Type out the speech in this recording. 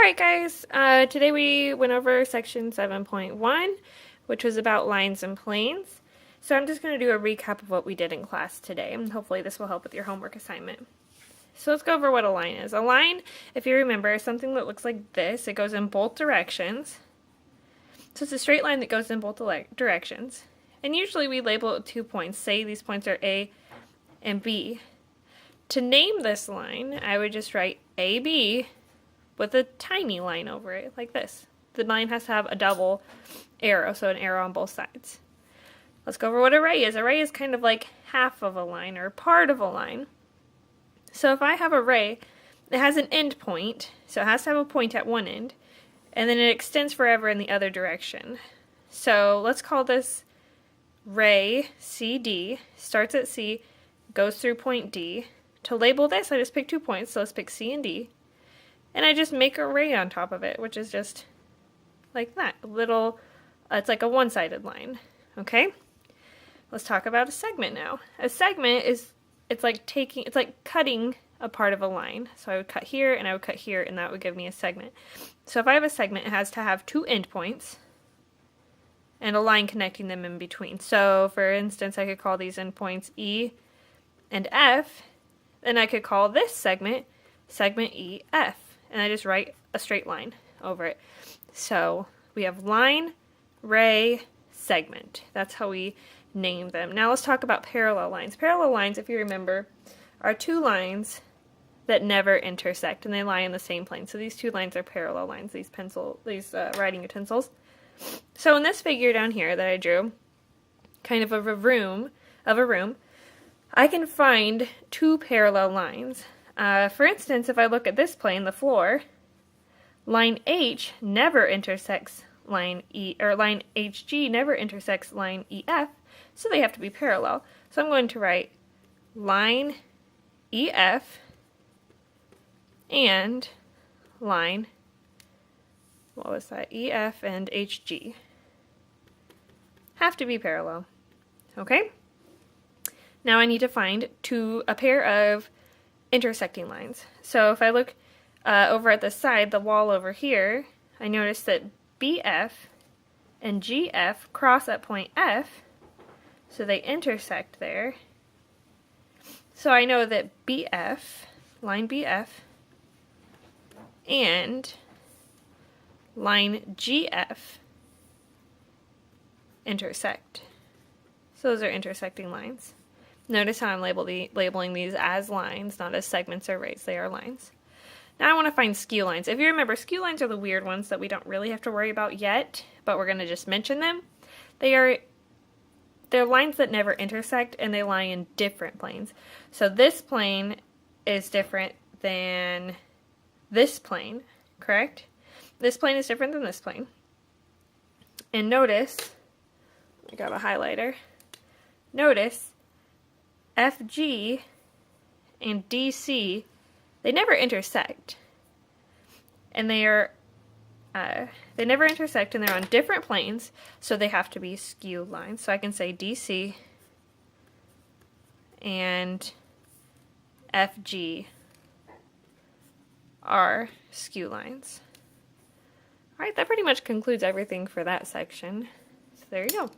Alright guys, today we went over section 7.1, which was about lines and planes. So I'm just going to do a recap of what we did in class today, and hopefully this will help with your homework assignment. So let's go over what a line is. A line, if you remember, is something that looks like this. It goes in both directions. So it's a straight line that goes in both directions. And usually we label it with 2 points. Say these points are A and B. To name this line, I would just write AB with a tiny line over it, like this. The line has to have a double arrow, so an arrow on both sides. Let's go over what a ray is. A ray is kind of like half of a line, or part of a line. So if I have a ray, it has an end point, so it has to have a point at one end, and then it extends forever in the other direction. So let's call this ray CD, starts at C, goes through point D. To label this, I just pick 2 points, so let's pick C and D. And I just make a ray on top of it, which is just like that. A little, it's like a one-sided line. Okay? Let's talk about a segment now. A segment is, it's like cutting a part of a line. So I would cut here and I would cut here, and that would give me a segment. So if I have a segment, it has to have 2 endpoints and a line connecting them in between. So for instance, I could call these endpoints E and F, and I could call this segment EF. And I just write a straight line over it. So we have line, ray, segment. That's how we name them. Now let's talk about parallel lines. Parallel lines, if you remember, are 2 lines that never intersect, and they lie in the same plane. So these 2 lines are parallel lines, these writing utensils. So in this figure down here that I drew, kind of a room, I can find 2 parallel lines. For instance, if I look at this plane, the floor, line H never intersects line E, or line HG never intersects line EF, so they have to be parallel. So I'm going to write line EF and line, what was that, EF and HG. Have to be parallel. Okay? Now I need to find a pair of intersecting lines. So if I look over at the side, the wall over here, I notice that BF and GF cross at point F, so they intersect there. So I know that BF, line BF, and line GF intersect. So those are intersecting lines. Notice how I'm labeling these as lines, not as segments or rays. They are lines. Now I want to find skew lines. If you remember, skew lines are the weird ones that we don't really have to worry about yet, but we're going to just mention them. They're lines that never intersect, and they lie in different planes. So this plane is different than this plane, correct? This plane is different than this plane. And notice, I got a highlighter, notice FG and DC, they never intersect, and they never intersect, and they're on different planes, so they have to be skew lines. So I can say DC and FG are skew lines. Alright, that pretty much concludes everything for that section. So there you go.